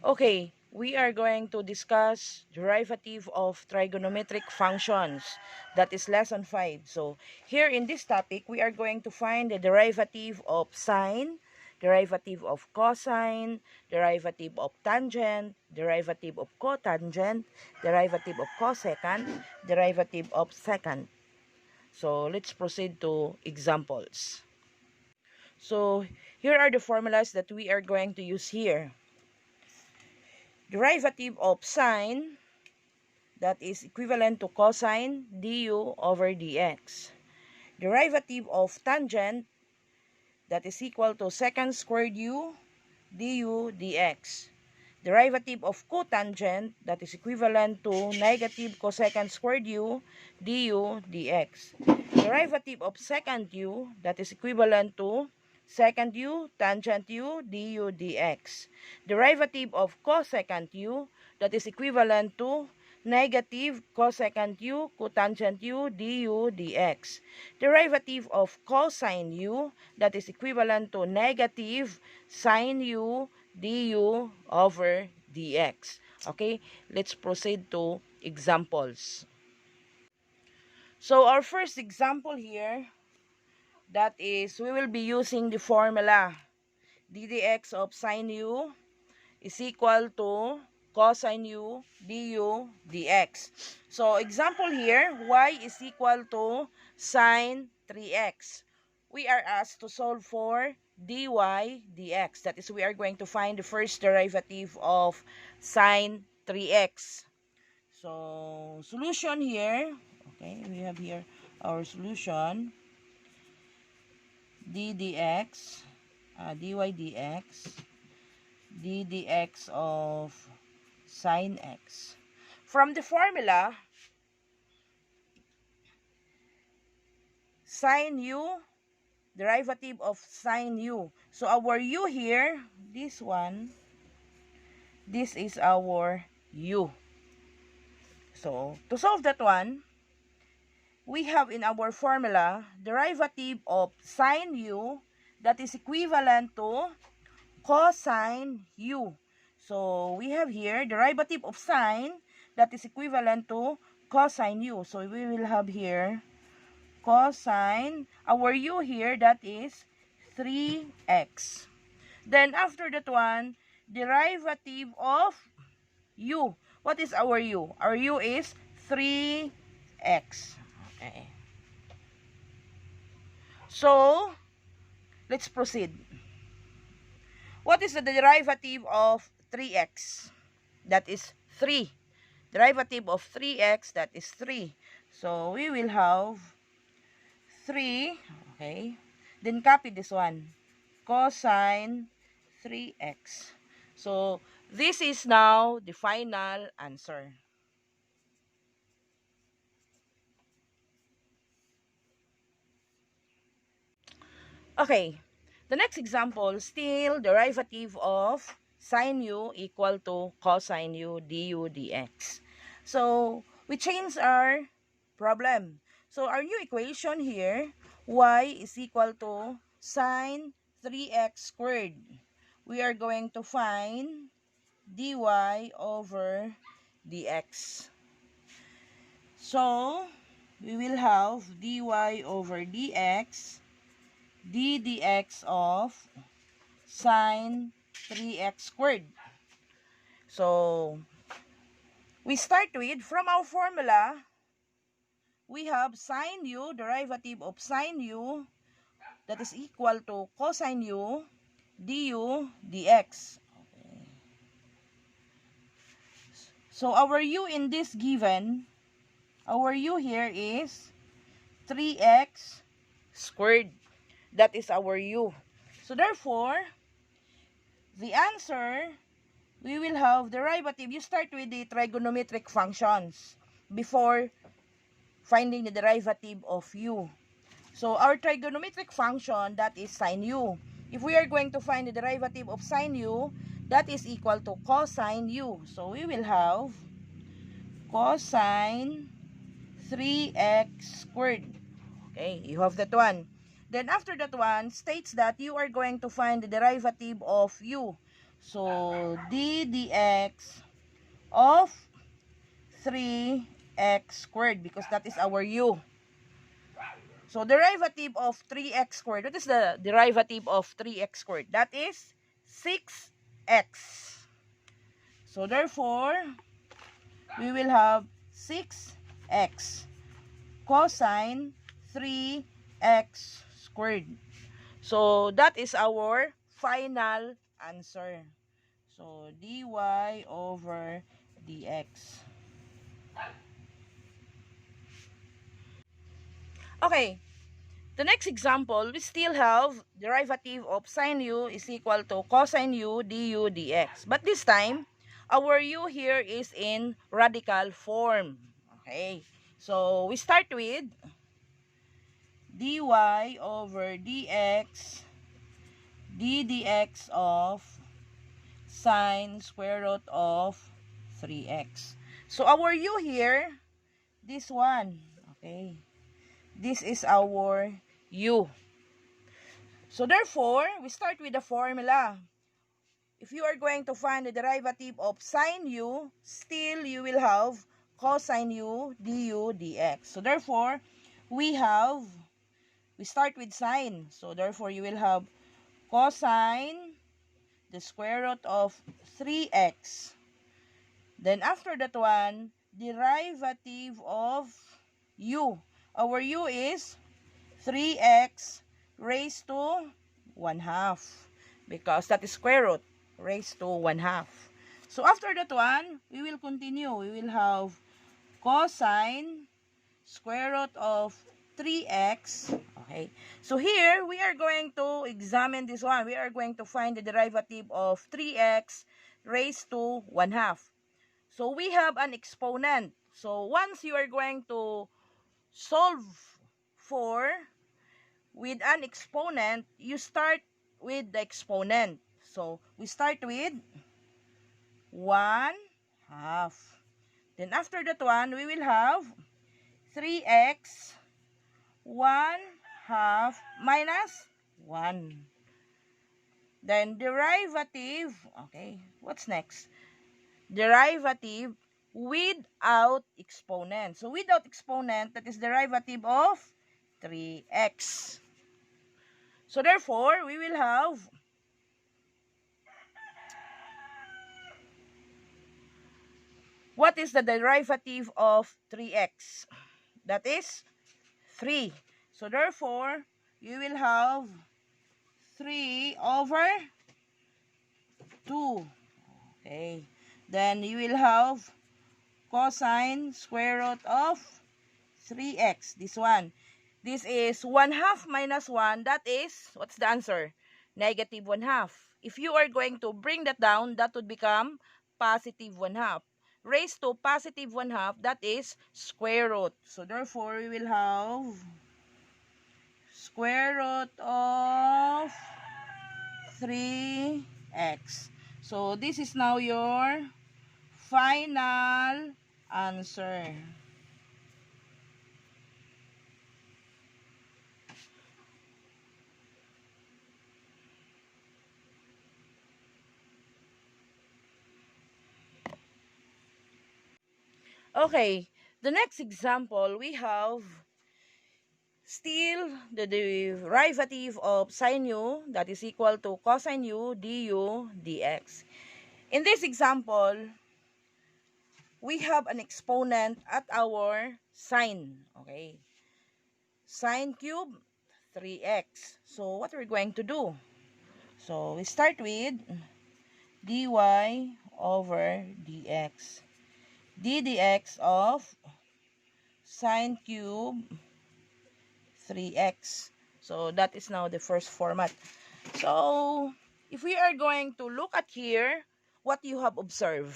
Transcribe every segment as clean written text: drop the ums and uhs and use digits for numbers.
Okay, we are going to discuss derivative of trigonometric functions. That is lesson 5. So, here in this topic, we are going to find the derivative of sine, derivative of cosine, derivative of tangent, derivative of cotangent, derivative of cosecant, derivative of secant. So, let's proceed to examples. So, here are the formulas that we are going to use here. Derivative of sine, that is equivalent to cosine du over dx. Derivative of tangent, that is equal to secant squared u du dx. Derivative of cotangent, that is equivalent to negative cosecant squared u du dx. Derivative of secant u, that is equivalent to secant u tangent u du dx. Derivative of cosecant u, that is equivalent to negative cosecant u cotangent u du dx. Derivative of cosine u, that is equivalent to negative sine u du over dx. Okay, let's proceed to examples. So our first example here, that is, we will be using the formula d dx of sine u is equal to cosine u du dx. So example here, y is equal to sine 3x. We are asked to solve for dy dx. That is, we are going to find the first derivative of sine 3x. So solution here, okay, we have here our solution. d dx, dy dx, d dx of sine x. From the formula, sine u, derivative of sine u. So our u here, this one, this is our u. So to solve that one, we have in our formula derivative of sine u, that is equivalent to cosine u. So we have here derivative of sine, that is equivalent to cosine u. So we will have here cosine, our u here, that is 3x. Then after that one, derivative of u. What is our u? Our u is 3x. Okay. So, let's proceed. What is the derivative of 3x? That is 3. Derivative of 3x, that is 3. So, we will have 3, okay, then copy this one, cosine 3x. So, this is now the final answer. Okay, the next example, still derivative of sine u equal to cosine u du dx. So, we change our problem. So, our new equation here, y is equal to sine 3x squared. We are going to find dy over dx. So, we will have dy over dx, d dx of sine 3x squared. So, we start with, from our formula, we have sine u, derivative of sine u, that is equal to cosine u du dx. Okay. So, our u in this given, our u here is 3x squared. That is our u. So, therefore, the answer, we will have derivative. You start with the trigonometric functions before finding the derivative of u. So, our trigonometric function, that is sine u. If we are going to find the derivative of sine u, that is equal to cosine u. So, we will have cosine 3x squared. Okay, you have that one. Then after that one, states that you are going to find the derivative of u. So, d dx of 3x squared, because that is our u. So, derivative of 3x squared. What is the derivative of 3x squared? That is 6x. So, therefore, we will have 6x cosine 3x squared. So, that is our final answer. So, dy over dx. Okay, the next example, we still have derivative of sine u is equal to cosine u du dx. But this time, our u here is in radical form. Okay, so we start with dy over dx d dx of sine square root of 3x. So our u here, this one. Okay, this is our u. So therefore, we start with the formula. If you are going to find the derivative of sine u, still you will have cosine u du dx. So therefore, we start with sine. So therefore, you will have cosine the square root of 3x. Then after that one, derivative of u. Our u is 3x raised to 1/2, because that is square root raised to 1/2. So after that one, we will continue. We will have cosine square root of 3x. Okay. So here, we are going to examine this one. We are going to find the derivative of 3x raised to 1/2. So we have an exponent. So once you are going to solve for with an exponent, you start with the exponent. So we start with 1/2. Then after that one, we will have 3x 1/2 minus 1. Then derivative, okay, what's next? Derivative without exponent. So without exponent, that is derivative of 3x. So therefore, we will have what is the derivative of 3x? That is 3. So therefore, you will have 3 over 2. Okay. Then you will have cosine square root of 3x. This one. This is 1/2 minus 1. That is, what's the answer? Negative 1/2. If you are going to bring that down, that would become positive 1/2. Raised to positive 1/2, that is square root. So therefore, we will have square root of 3x. So this is now your final answer. Okay, the next example, we have still the derivative of sine u, that is equal to cosine u du dx. In this example, we have an exponent at our sine. Okay, sine cube 3x. So what we're going to do? So we start with dy over dx. d dx of sine cube 3x. So that is now the first format. So if we are going to look at here, what you have observed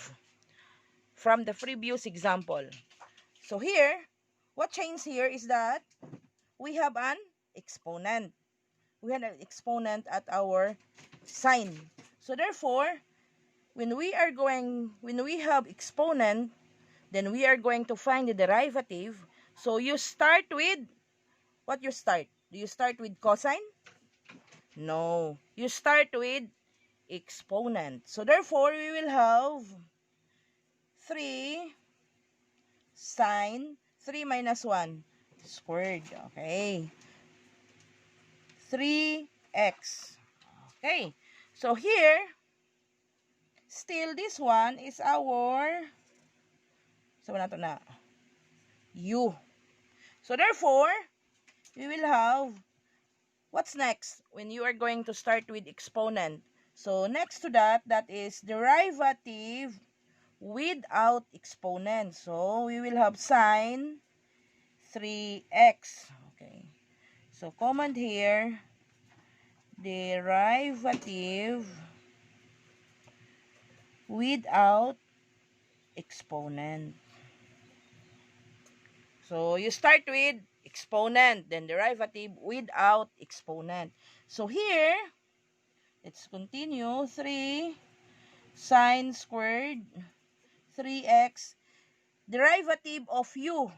from the previous example. So here, what changed here is that we have an exponent. We had an exponent at our sine. So therefore, when we have exponent, then we are going to find the derivative. So you start with, what you start? Do you start with cosine? No. You start with exponent. So therefore, we will have 3 sine 3 minus 1 squared. Okay. 3x. Okay. So here, still this one is our, so na to na, u. So therefore, we will have, what's next when you are going to start with exponent? So next to that, that is derivative without exponent. So we will have sine 3x. Okay. So command here, derivative without exponent. So you start with exponent, then derivative without exponent. So here, let's continue. 3 sine squared 3x, derivative of u.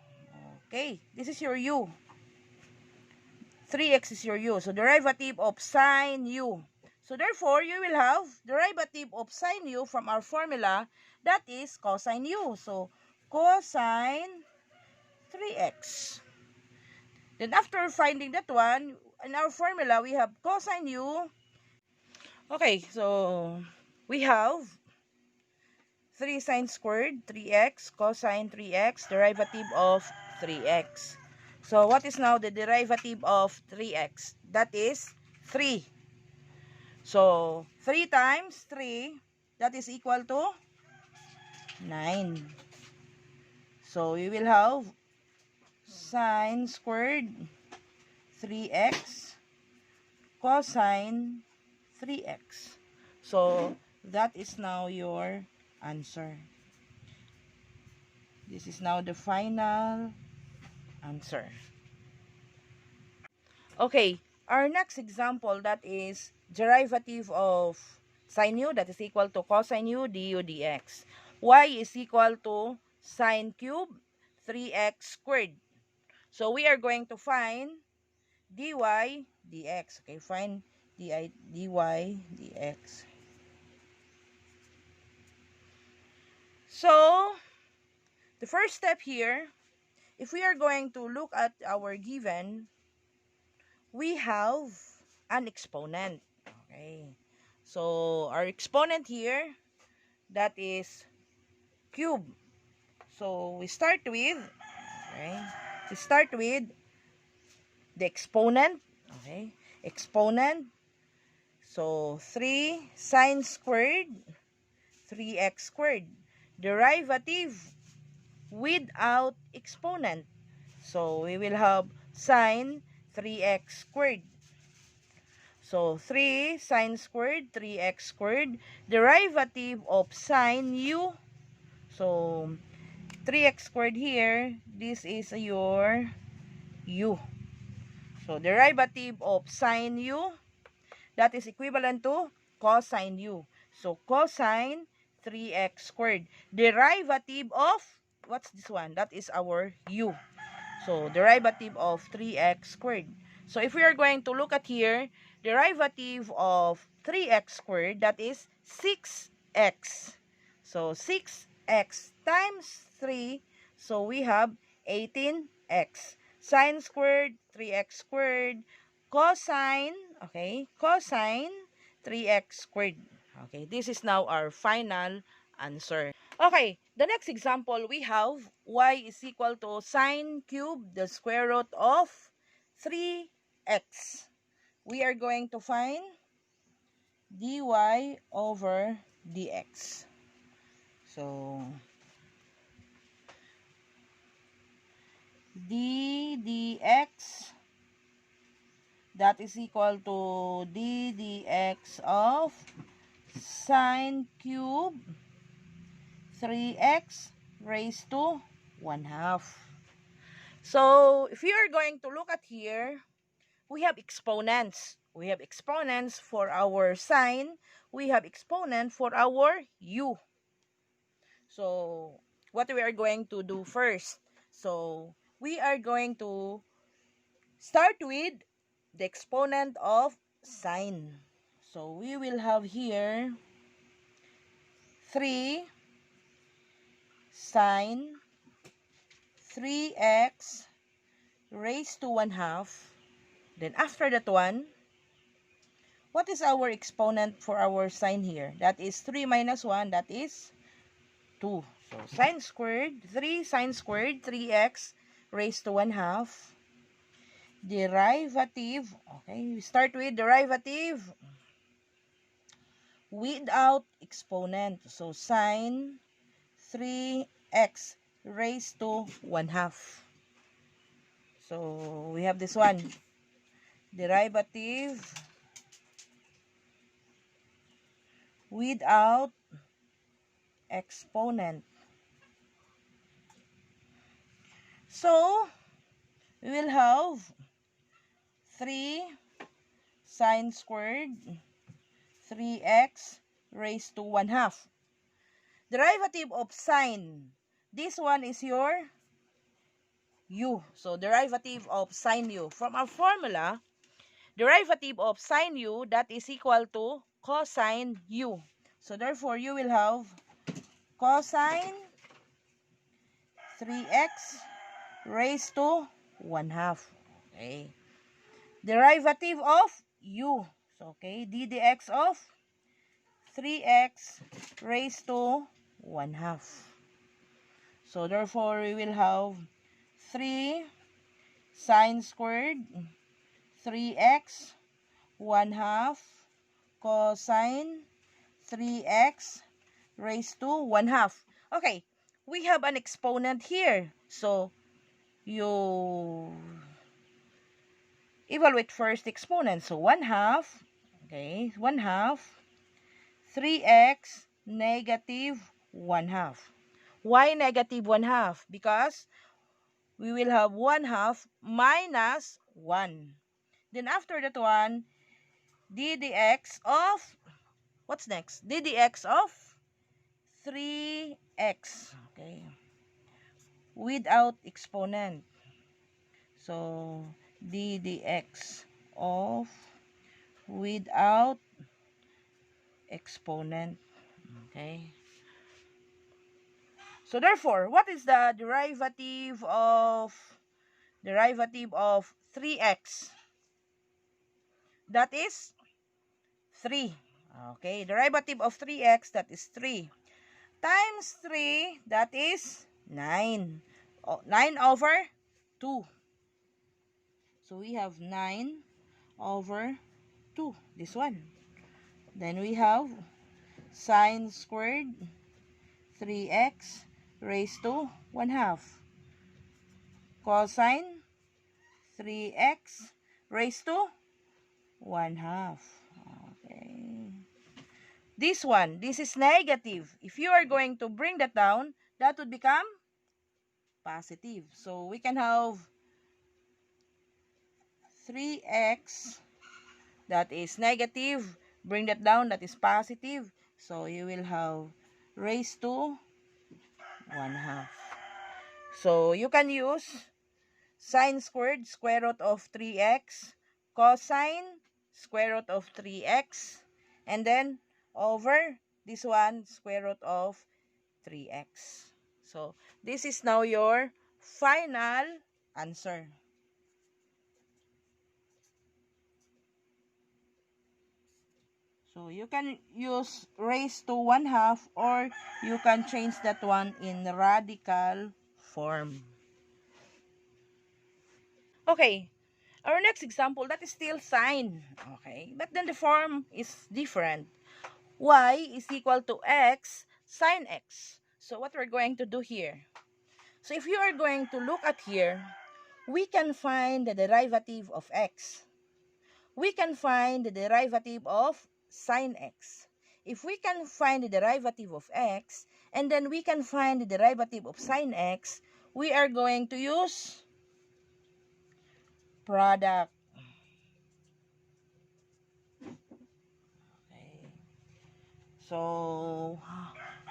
Okay, this is your u. 3x is your u. So derivative of sine u. So therefore, you will have derivative of sine u from our formula, that is cosine u. So cosine 3x. Then after finding that one, in our formula, we have cosine u. Okay, so we have 3 sine squared 3x, cosine 3x, derivative of 3x. So what is now the derivative of 3x? That is 3. So 3 times 3, that is equal to 9. So we will have sine squared 3x cosine 3x. So that is now your answer. This is now the final answer. Okay, our next example, that is derivative of sine u, that is equal to cosine u du dx. Y is equal to sine cube 3x squared. So we are going to find dy dx. Okay, find dy dx. So the first step here, if we are going to look at our given, we have an exponent. Okay, so our exponent here, that is cube. So we start with, okay, the exponent. Okay, exponent. So 3 sine squared 3x squared, derivative without exponent. So we will have sine 3x squared. So 3 sine squared 3x squared, derivative of sine u. So 3x squared here, this is your u. So derivative of sine u, that is equivalent to cosine u. So cosine 3x squared, derivative of, what's this one? That is our u. So derivative of 3x squared. So if we are going to look at here, derivative of 3x squared, that is 6x. So 6x times 3, so we have 18x. Sine squared 3x squared, cosine, okay, cosine 3x squared. Okay, this is now our final answer. Okay, the next example, we have y is equal to sine cube the square root of 3x. We are going to find dy over dx. So d dx, that is equal to d dx of sine cube 3x raised to 1/2. So if you are going to look at here, we have exponents. We have exponents for our sine. We have exponent for our u. So what we are going to do first? So we are going to start with the exponent of sine. So we will have here 3 sine 3x raised to 1/2. Then after that one, what is our exponent for our sine here? That is 3 minus 1, that is 2. So sine squared, 3 sine squared, 3x raised to 1/2. Derivative, okay, we start with derivative without exponent. So sine 3x raised to 1/2. So we have this one. Derivative without exponent. So we will have 3 sine squared 3x raised to 1/2. Derivative of sine. This one is your u. So derivative of sine u. From our formula, derivative of sine u, that is equal to cosine u. So therefore, you will have cosine 3x raised to 1/2. Okay. Derivative of u. So, okay, ddx of 3x raised to 1/2. So therefore, we will have 3 sine squared 3x 1/2 cosine 3x raised to 1/2. Okay, we have an exponent here. So you evaluate first exponent. So 1/2, okay, 1/2 3x negative 1/2. Why negative 1/2? Because we will have 1/2 minus 1. Then after that one, ddx of, what's next? ddx of 3x. Okay. Without exponent. So, ddx of without exponent. Okay. So therefore, what is the derivative of 3x? That is 3. Okay, derivative of 3x, that is 3. Times 3, that is 9. 9 over 2. So we have 9 over 2. This one. Then we have sine squared 3x raised to 1/2. Cosine 3x raised to 1/2. Okay. This one, this is negative. If you are going to bring that down, that would become positive. So we can have 3x, that is negative. Bring that down, that is positive. So you will have raised to 1/2. So you can use sine squared, square root of 3x, cosine, square root of 3x, and then over this one, square root of 3x. So this is now your final answer. So you can use raised to 1/2, or you can change that one in radical form. Okay, our next example, that is still sine. Okay, but then the form is different. Y is equal to x sine x. So what we're going to do here? So if you are going to look at here, we can find the derivative of x. We can find the derivative of sine x. If we can find the derivative of x, and then we can find the derivative of sine x, we are going to use product. Okay. So,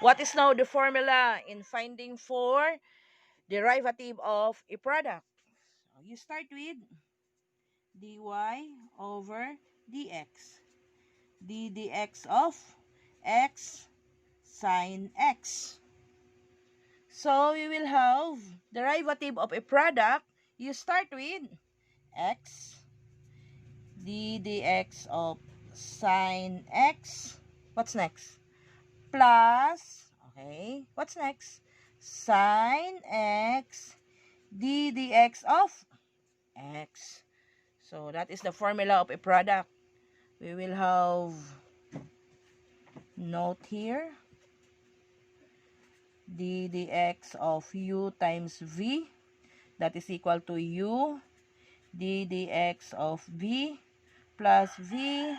what is now the formula in finding for derivative of a product? So, you start with dy over dx. d dx of x sine x. So, you will have derivative of a product. You start with x d dx of sine x. What's next? Plus, okay, what's next? Sine x d dx of x. So, that is the formula of a product. We will have note here. D dx of u times v. That is equal to u d dx of v plus v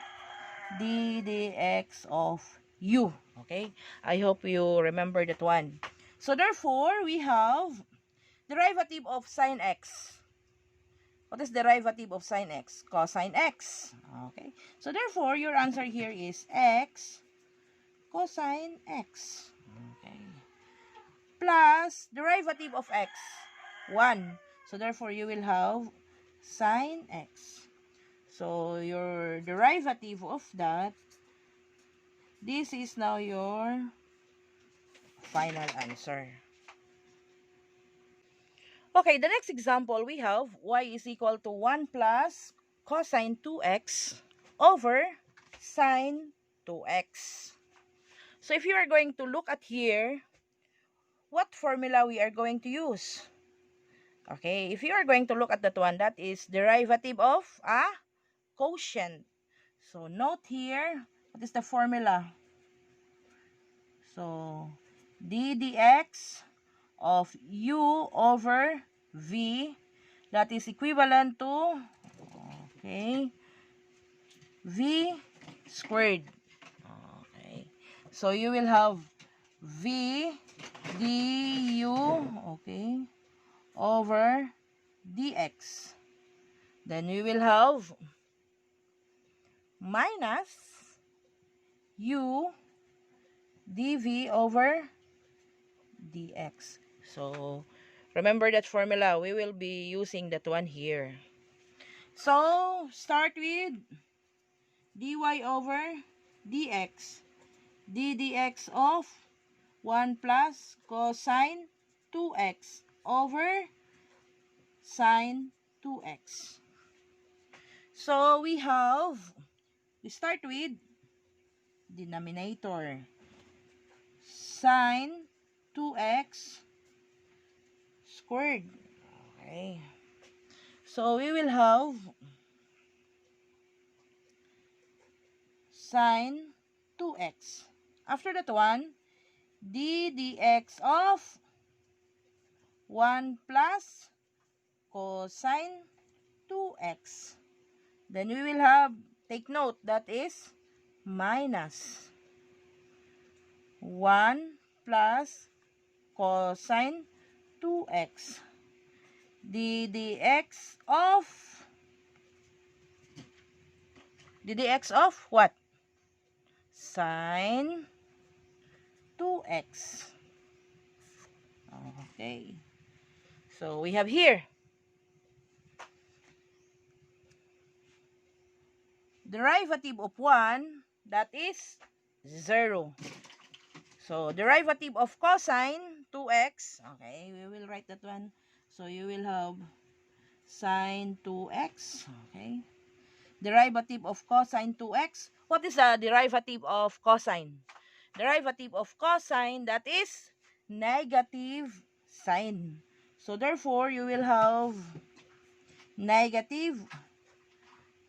d dx of u. Okay? I hope you remember that one. So, therefore, we have derivative of sine x. What is derivative of sine x? Cosine x. Okay? So, therefore, your answer here is x cosine x. Okay? Plus derivative of x, 1. So, therefore, you will have sine x. So, your derivative of that, this is now your final answer. Okay, the next example, we have y is equal to 1 plus cosine 2x over sine 2x. So, if you are going to look at here, what formula we are going to use? Okay, if you are going to look at that one, that is derivative of a quotient. So, note here, what is the formula? So, d dx of u over v, that is equivalent to, okay, v squared. Okay, so you will have v du, okay, over dx. Then we will have minus u dv over dx. So, remember that formula. We will be using that one here. So, start with dy over dx. d dx of 1 plus cosine 2x over sine 2x. So, we start with denominator. Sine 2x squared. Okay. So, we will have sine 2x. After that one, d dx of 1 plus cosine 2x. Then we will have, take note, that is minus 1 plus cosine 2x. d dx of what? Sine 2x. Okay. So, we have here derivative of 1, that is 0. So, derivative of cosine 2x, okay, we will write that one. So, you will have sine 2x, okay. Derivative of cosine 2x. What is the derivative of cosine? Derivative of cosine, that is negative sine. So, therefore, you will have negative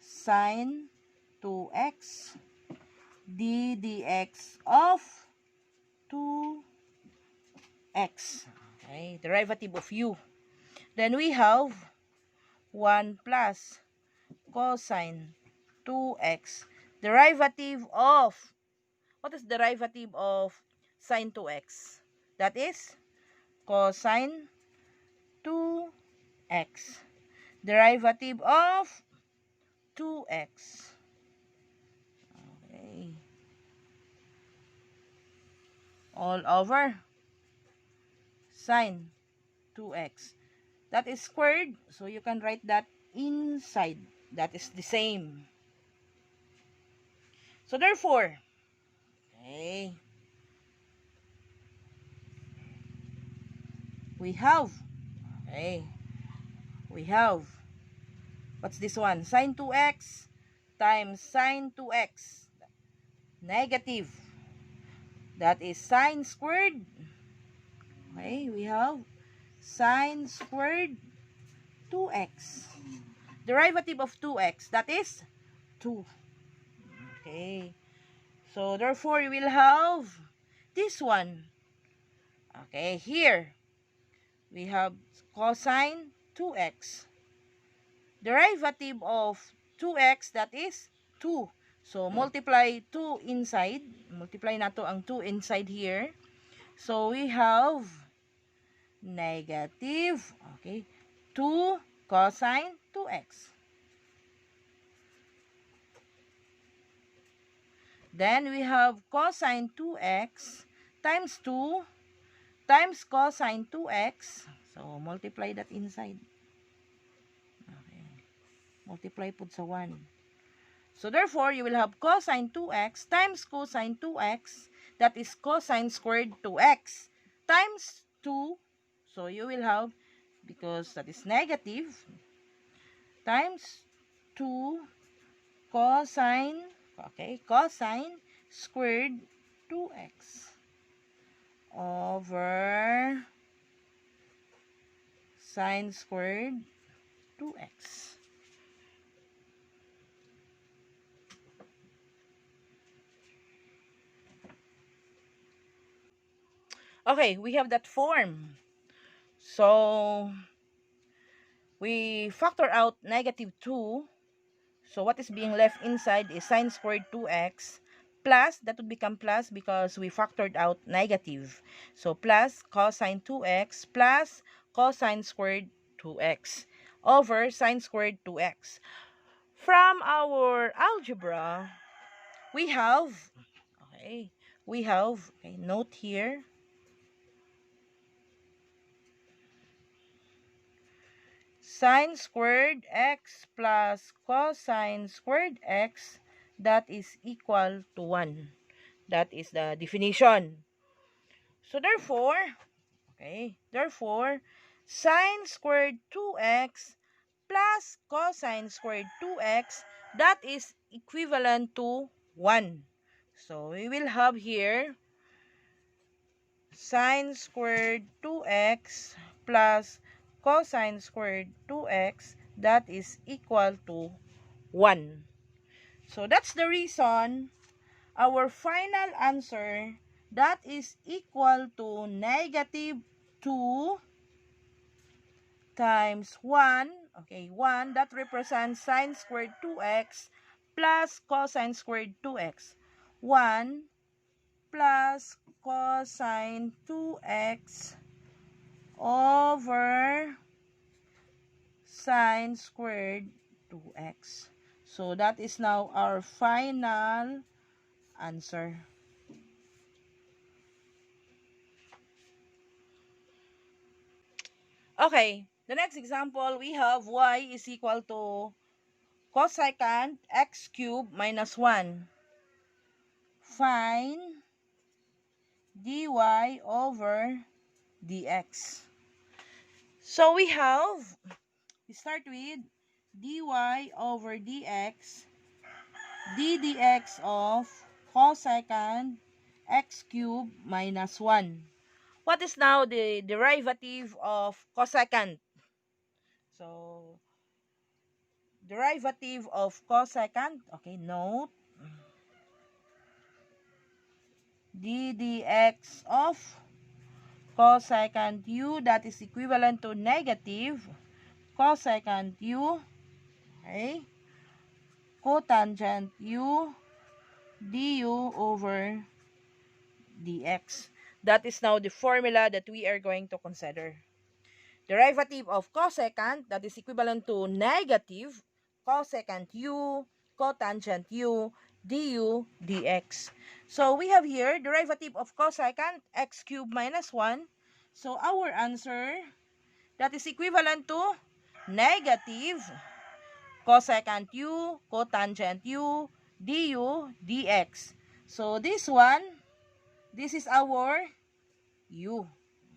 sine 2x d dx of 2x. Okay, derivative of u. Then we have 1 plus cosine 2x. Derivative of, what is derivative of sine 2x? That is cosine 2x. Derivative of 2x. Okay. All over sine 2x. That is squared, so you can write that inside. That is the same. So therefore, okay, we have, okay, we have, what's this one? Sine 2x times sine 2x, negative. That is sine squared. Okay, we have sine squared 2x. Derivative of 2x, that is 2. Okay. So, therefore, you will have this one. Okay, here, we have cosine 2x. Derivative of 2x, that is 2. So, multiply 2 inside. Multiply na to ang 2 inside here. So, we have negative, okay, 2 cosine 2x. Then, we have cosine 2x times 2 times cosine 2x. So, multiply that inside. Okay. Multiply po sa 1. So, therefore, you will have cosine 2x times cosine 2x. That is cosine squared 2x times 2. So, you will have, because that is negative, times 2 cosine, okay, cosine squared 2x over sine squared 2x. Okay, we have that form. So, we factor out negative 2. So, what is being left inside is sine squared 2x plus, that would become plus because we factored out negative. So, plus cosine 2x plus cosine squared 2x over sine squared 2x. From our algebra, we have, okay, note here, sine squared x plus cosine squared x, that is equal to 1. That is the definition. So, therefore, okay, therefore, sine squared 2x plus cosine squared 2x, that is equivalent to 1. So, we will have here sine squared 2x plus cosine squared 2x, that is equal to 1. So, that's the reason our final answer, that is equal to negative 2 times 1, okay, 1, that represents sine squared 2x plus cosine squared 2x. 1 plus cosine 2x over sine squared 2x. So, that is now our final answer. Okay, the next example, we have y is equal to cosecant x cubed minus 1. Find dy over dx. So, we start with dy over dx, ddx of cosecant x cubed minus 1. What is now the derivative of cosecant? So, derivative of cosecant, okay, note, ddx of cosecant u, that is equivalent to negative cosecant u, okay, cotangent u du over dx. That is now the formula that we are going to consider. Derivative of cosecant, that is equivalent to negative cosecant u, cotangent u, du dx. So, we have here derivative of cosecant x cubed minus 1. So, our answer, that is equivalent to negative cosecant u, cotangent u, du dx. So this one, this is our u.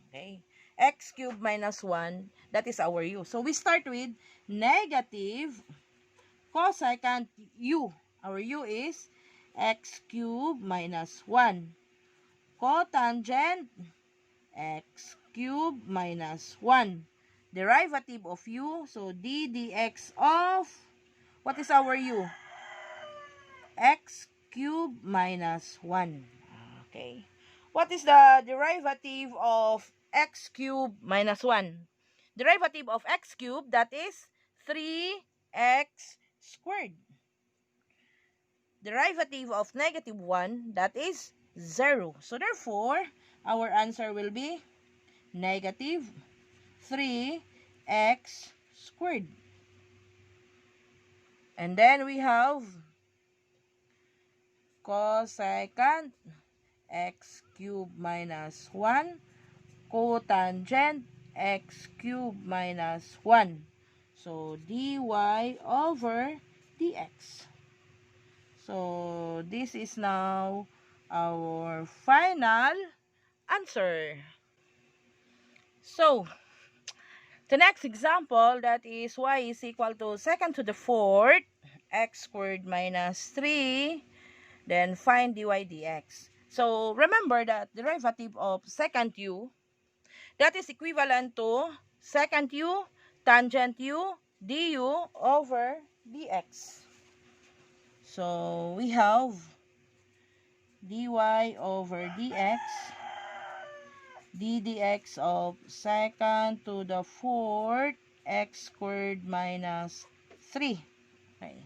Okay. X cubed minus 1, that is our u. So we start with negative cosecant u. Our u is x cubed minus 1. Cotangent x cubed minus 1. Derivative of u, so d dx of, what is our u? X cubed minus 1. Okay. What is the derivative of x cubed minus 1? Derivative of x cubed, that is 3x squared. Derivative of negative 1, that is 0. So therefore, our answer will be negative 3x squared. And then we have cosecant x cubed minus 1, cotangent x cubed minus 1. So, dy over dx. So, this is now our final answer. So, the next example, that is y is equal to secant to the fourth, x squared minus 3, then find dy dx. So, remember that derivative of secant u, that is equivalent to secant u, tangent u, du over dx. So, we have dy over dx, d dx of secant to the fourth, x squared minus 3. Okay.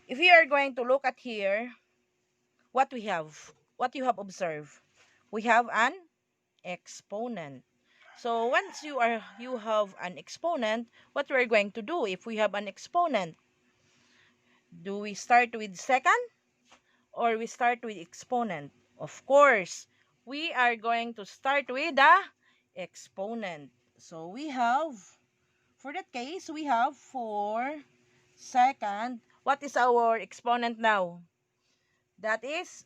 If we are going to look at here, what we have, what you have observed, we have an exponent. So once you have an exponent, what we're going to do if we have an exponent? Do we start with secant or we start with exponent? Of course, we are going to start with the exponent. So we have, for that case, we have 4 secant. What is our exponent now? That is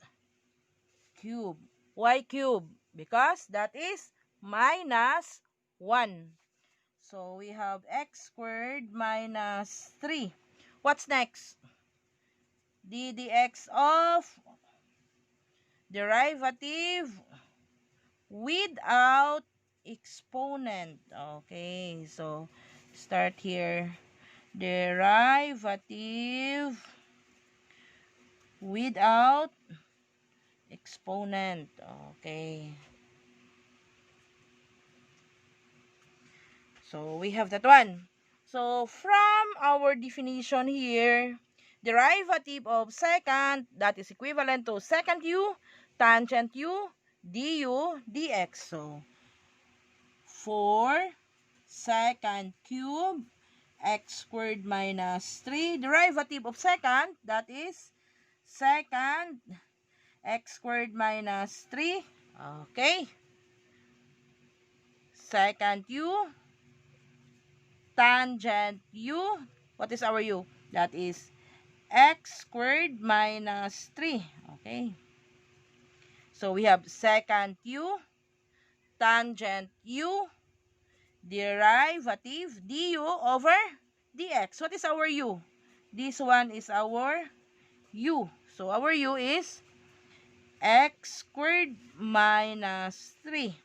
cube. Why cube? Because that is minus 1. So we have x squared minus 3. What's next? D dx of derivative without exponent. Okay, so start here. Derivative without exponent. Okay. So we have that one. So from our definition here, derivative of secant, that is equivalent to secant u, tangent u, du dx. So 4 secant cube x squared minus 3. Derivative of secant, that is secant x squared minus 3. Okay. Secant u, tangent u, what is our u? That is x squared minus 3. Okay. So we have secant u, tangent u, derivative du over dx. What is our u? This one is our u. So our u is x squared minus 3.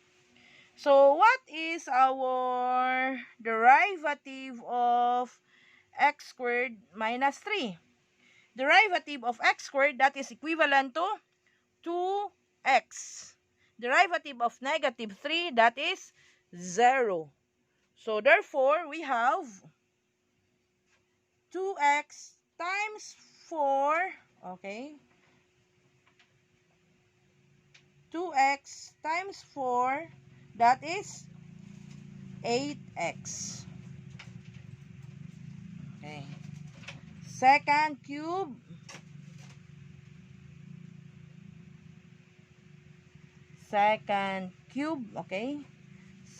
So, what is our derivative of x squared minus 3? Derivative of x squared, that is equivalent to 2x. Derivative of negative 3, that is 0. So, therefore, we have 2x times 4, okay? 2x times 4, that is 8x. Okay. Secant cube. Secant cube. Okay.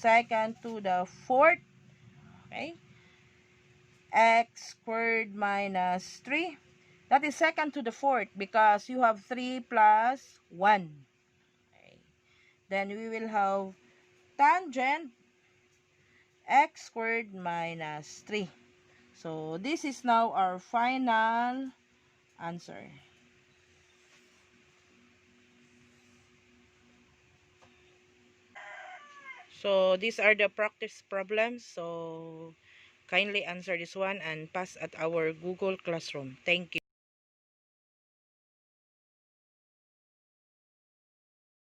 Secant to the fourth. Okay. X squared minus 3. That is second to the fourth because you have 3 plus 1. Okay. Then we will have tangent x squared minus 3. So this is now our final answer. So these are the practice problems. So kindly answer this one and pass at our Google Classroom. Thank you.